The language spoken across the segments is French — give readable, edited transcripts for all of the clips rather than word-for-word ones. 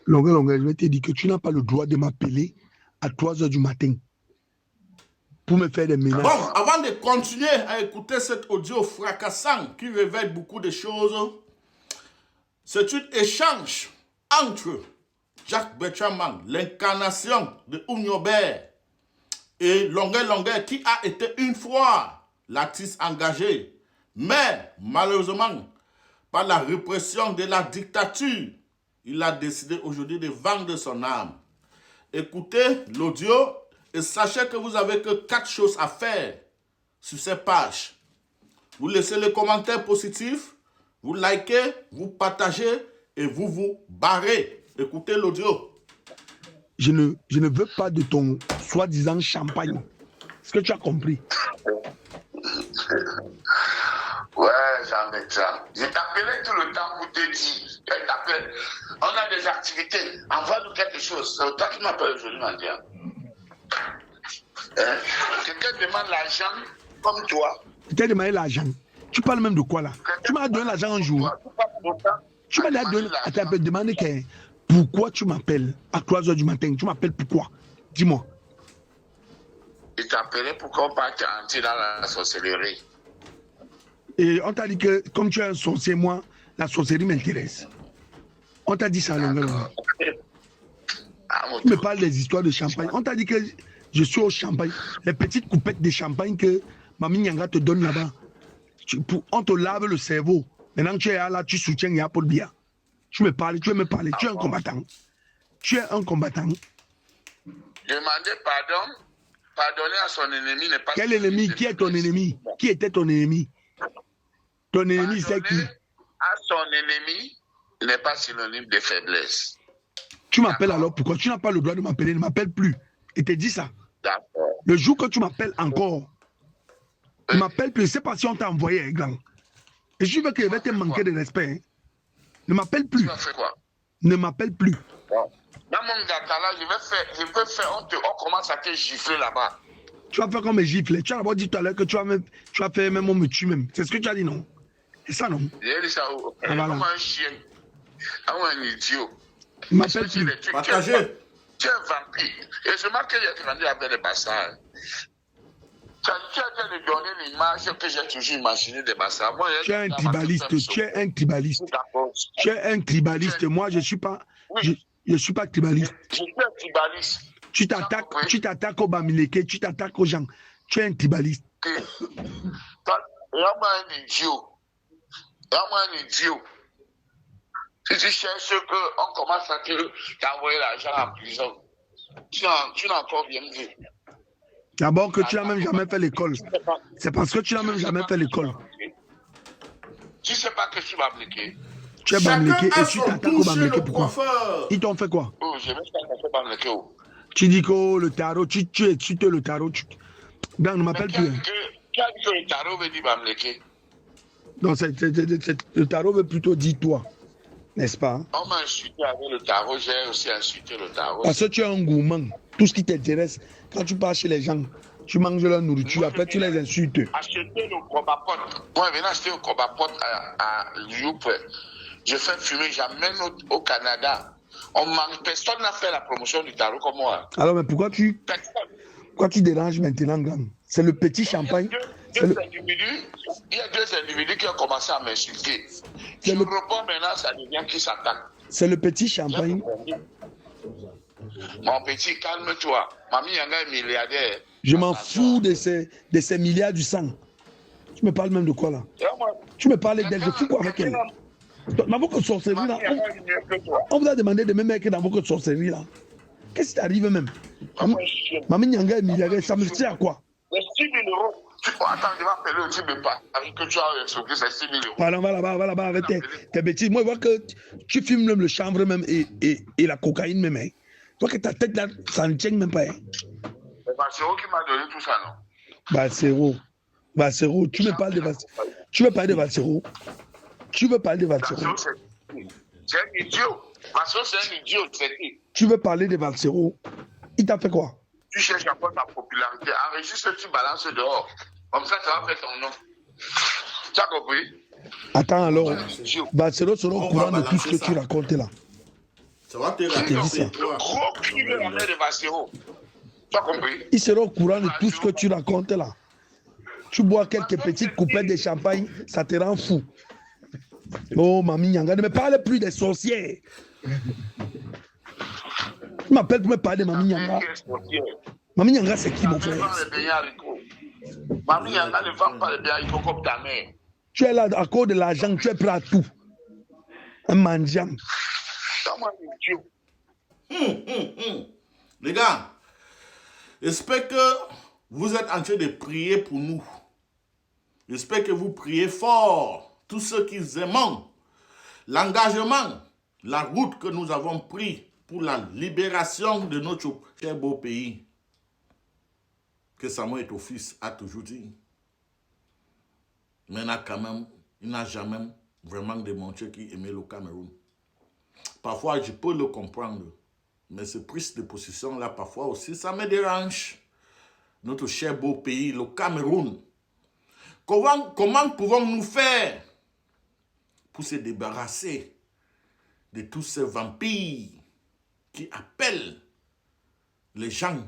Longueur, je vais te dire que tu n'as pas le droit de m'appeler à 3 heures du matin pour me faire des menaces. Bon, avant de continuer à écouter cet audio fracassant qui révèle beaucoup de choses, c'est un échange entre Jack Betchaman, l'incarnation de Ouniobert, et Longueur qui a été une fois l'artiste engagé, mais malheureusement, par la répression de la dictature, il a décidé aujourd'hui de vendre son âme. Écoutez l'audio et sachez que vous n'avez que 4 choses à faire sur cette page. Vous laissez les commentaires positifs, vous likez, vous partagez et vous vous barrez. Écoutez l'audio. Je ne veux pas de ton soi-disant champagne. Est-ce que tu as compris? Ouais, Jean-Bertrand. Je t'appelais tout le temps pour te dire. On a des activités. Envoie-nous quelque chose. C'est toi qui m'appelles aujourd'hui, Mandia. Quelqu'un demande l'argent comme toi. Je t'ai demandé l'argent. Tu parles même de quoi là? Tu m'as donné l'argent un jour. Tu m'as donné. Attends, demander pourquoi tu m'appelles à 3 heures du matin. Tu m'appelles pourquoi? Dis-moi. Je t'appelais pour qu'on parte entrer dans la sorcellerie. Et on t'a dit que comme tu es un sorcier, moi, la sorcellerie m'intéresse. On t'a dit ça à longueur. Tu me parles des histoires de champagne. On t'a dit que je suis au champagne. Les petites coupettes de champagne que Mami Nyanga te donne là-bas. On te lave le cerveau. Maintenant tu es là, tu soutiens Y'a Paul Biya. Tu me parles, tu veux me parler. Tu es un combattant. Tu es un combattant. Demander pardon, pardonner à son ennemi n'est pas... Quel ennemi? Qui est ton ennemi? Qui était ton ennemi? Ton ennemi, c'est qui? À son ennemi n'est pas synonyme de faiblesse. Tu m'appelles alors pourquoi? Tu n'as pas le droit de m'appeler, ne m'appelle plus. Et te dis ça. D'accord. Le jour que tu m'appelles encore, ne m'appelle plus. Je ne sais pas si on t'a envoyé un grand. Et je veux que je vais te manquer de respect. Hein. Ne m'appelle plus. Tu vas faire quoi? Ne m'appelle plus. Dans mon gâteau là, je vais faire, on commence à te gifler là-bas. Tu vas faire comme un gifle. Tu as d'abord dit tout à l'heure que tu vas faire même on me tue même. C'est ce que tu as dit, non? C'est ça, non? J'ai dit ça comme un chien, comme un idiot. Ne m'appelle plus. Partagez. Tu es un vampire. Et je marque que j'ai grandi avec des bastards. Tu as de donner l'image que j'ai toujours imaginé des bastards. Tu es un tribaliste. Tu es un tribaliste. Tu es un tribaliste. Moi, je ne suis pas. Je suis pas tribaliste. Je suis un tribaliste. Tu t'attaques au Bamileke, tu t'attaques aux gens. Tu es un tribaliste. Regarde-moi un idiot. Regarde-moi un idiot. Si tu cherches qu'on commence à t'envoyer l'argent en prison, tu n'as encore rien vu. D'abord que tu n'as même jamais fait l'école. C'est parce que tu n'as même jamais fait l'école. Tu ne sais pas que tu vas appliquer. Tu es Bamileke et tu t'attaques au Bamileke. Pourquoi? Ils t'ont fait quoi? Oh, je vais t'attaquer Bamileke. Tu dis que le tarot, tu insultes le tarot. Donc, ne m'appelle plus. Qui a dit que le tarot veut dire Bamileke? Non, le tarot veut plutôt dire toi. N'est-ce pas? On m'a insulté avec le tarot, j'ai aussi insulté le tarot. Parce que tu es un gourmand. Tout ce qui t'intéresse, quand tu pars chez les gens, tu manges leur nourriture, après tu les insultes. Acheter le cobapote. Moi, je viens acheter un cobapote à Youp. Je fais fumer, j'amène au Canada. Personne n'a fait la promotion du tarot comme moi. Alors, mais pourquoi tu déranges maintenant, gang? C'est le petit champagne. Il y a deux individus qui ont commencé à m'insulter. Je réponds maintenant, ça devient qui s'attaque. C'est le petit champagne. Mon petit, calme-toi. Mamie Yanga est milliardaire. Je m'en fous de ces milliards du sang. Tu me parles même de quoi là? Tu me parles d'elle, je fous quoi avec elle? Dans votre sorcellerie là, on vous a demandé de me mettre dans votre sorcellerie là. Qu'est-ce qui t'arrive même? Mamie Nyanga est milliardaire, ça me sert à quoi? Les 6 000 euros. Attends, je vais appeler le type de pas. Avec que tu as expliqué, c'est 6 000 euros. Va là-bas, avec tes bêtises. Moi, je vois que tu fumes même le chanvre même et la cocaïne même. Hein. Je vois que ta tête là, ça ne tient même pas. Hein. C'est Valsero qui m'a donné tout ça, non? Valsero, tu me parles de Valsero. Tu veux parler de Valsero? Tu veux parler de Valsero? C'est un idiot. Valsero, c'est un idiot, c'est qui? Tu veux parler de Valsero? Il t'a fait quoi? Tu cherches à faire ta popularité. Enregistre, tu balances dehors. Comme ça va faire ton nom. Tu as compris? Attends alors. Valsero sera au courant de tout ce que tu racontes là. Ça va te Je te dis ça. Le gros cul de la mère de Vassero. Tu as compris? Il sera au courant de tout ce que tu racontes là. Tu bois quelques petites coupettes de champagne, ça te rend fou. Oh, Mamie Nyanga, ne me parle plus des sorcières. Tu m'appelles pour me parler de Mamie Nyanga. Mamie Nyanga, c'est qui, mon frère? Mamie Nyanga ne vend pas les biens comme ta mère. Tu es là à cause de l'argent, tu es prêt à tout. Un mendiant. Les gars, j'espère que vous êtes en train de prier pour nous. J'espère que vous priez fort. Tous ceux qui aiment l'engagement, la route que nous avons prise pour la libération de notre cher beau pays. Que Samuel Eto'o a toujours dit. Mais il n'a jamais vraiment démontré qu'il aimait le Cameroun. Parfois, je peux le comprendre. Mais ce prise de position-là, parfois aussi, ça me dérange. Notre cher beau pays, le Cameroun. Comment pouvons-nous faire pour se débarrasser de tous ces vampires qui appellent les gens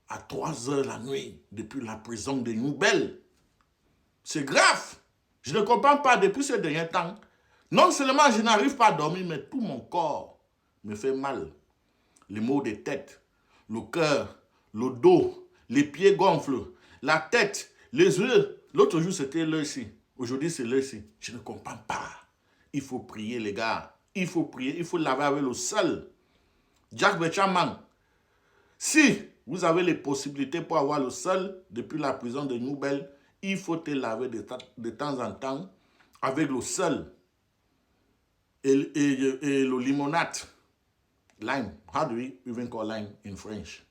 à 3 heures la nuit depuis la prison de Nouvelle? C'est grave. Je ne comprends pas depuis ces derniers temps. Non seulement je n'arrive pas à dormir, mais tout mon corps me fait mal. Les maux de tête, le cœur, le dos, les pieds gonflent, la tête, les yeux. L'autre jour, c'était là ici. Aujourd'hui, c'est là ici. Je ne comprends pas. Il faut prier, les gars. Il faut prier. Il faut laver avec le sel. Jack Bechaman, si vous avez les possibilités pour avoir le sel depuis la prison de Nouvelle, il faut te laver de temps en temps avec le sel et le limonade. Lime. How do we even call lime in French?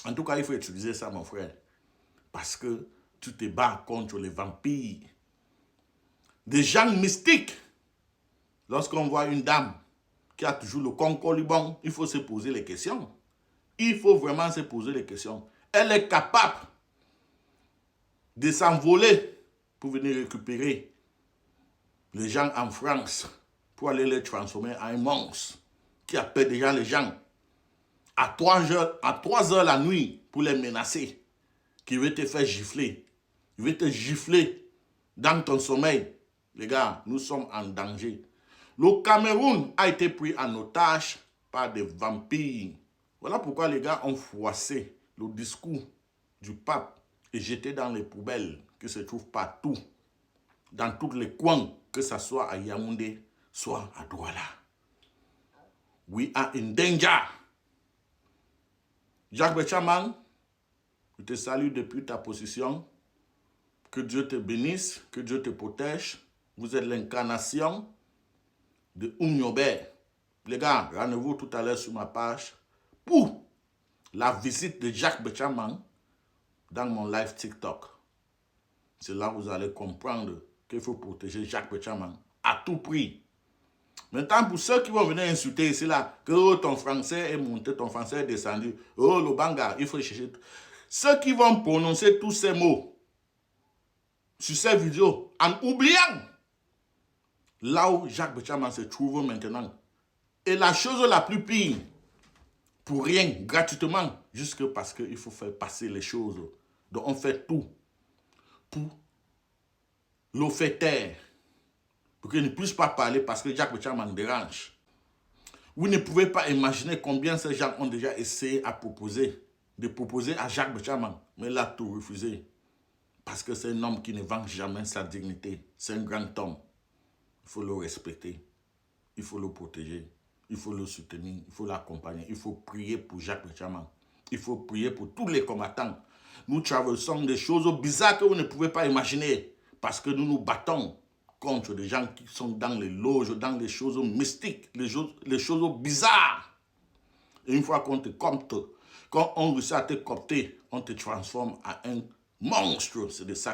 En tout cas, il faut utiliser ça, mon frère. Parce que tu te bats contre les vampires. Des gens mystiques. Lorsqu'on voit une dame qui a toujours le concolibon, il faut se poser les questions. Il faut vraiment se poser les questions. Elle est capable de s'envoler pour venir récupérer les gens en France pour aller les transformer en un monstre qui appelle déjà les gens à 3 heures la nuit pour les menacer, qui veut te faire gifler. Il veut te gifler dans ton sommeil. Les gars, nous sommes en danger. Le Cameroun a été pris en otage par des vampires. Voilà pourquoi les gars ont froissé le discours du pape et jeté dans les poubelles qui se trouvent partout, dans tous les coins, que ce soit à Yaoundé, soit à Douala. We are in danger. Jack Bechaman, je te salue depuis ta position. Que Dieu te bénisse, que Dieu te protège. Vous êtes l'incarnation de Oumniobé. Les gars, rendez-vous tout à l'heure sur ma page pour la visite de Jack Bechaman dans mon live TikTok. C'est là que vous allez comprendre qu'il faut protéger Jack Bechaman à tout prix. Maintenant, pour ceux qui vont venir insulter ici, là, que oh, ton français est monté, ton français est descendu, oh, le banga, il faut chercher. Ceux qui vont prononcer tous ces mots sur ces vidéos, en oubliant là où Jack Bechaman se trouve maintenant. Et la chose la plus pire, pour rien, gratuitement, juste parce qu'il faut faire passer les choses. Donc on fait tout pour le faire taire, pour qu'il ne puisse pas parler parce que Jack Bechaman dérange. Vous ne pouvez pas imaginer combien ces gens ont déjà essayé de proposer à Jack Bechaman, mais il a tout refusé. Parce que c'est un homme qui ne vend jamais sa dignité. C'est un grand homme. Il faut le respecter. Il faut le protéger. Il faut le soutenir. Il faut l'accompagner. Il faut prier pour Jack Bechaman. Il faut prier pour tous les combattants. Nous traversons des choses bizarres que vous ne pouvez pas imaginer. Parce que nous nous battons contre des gens qui sont dans les loges, dans les choses mystiques, les choses bizarres. Et une fois qu'on te compte, quand on réussit à te copter, on te transforme en un monstre. C'est de ça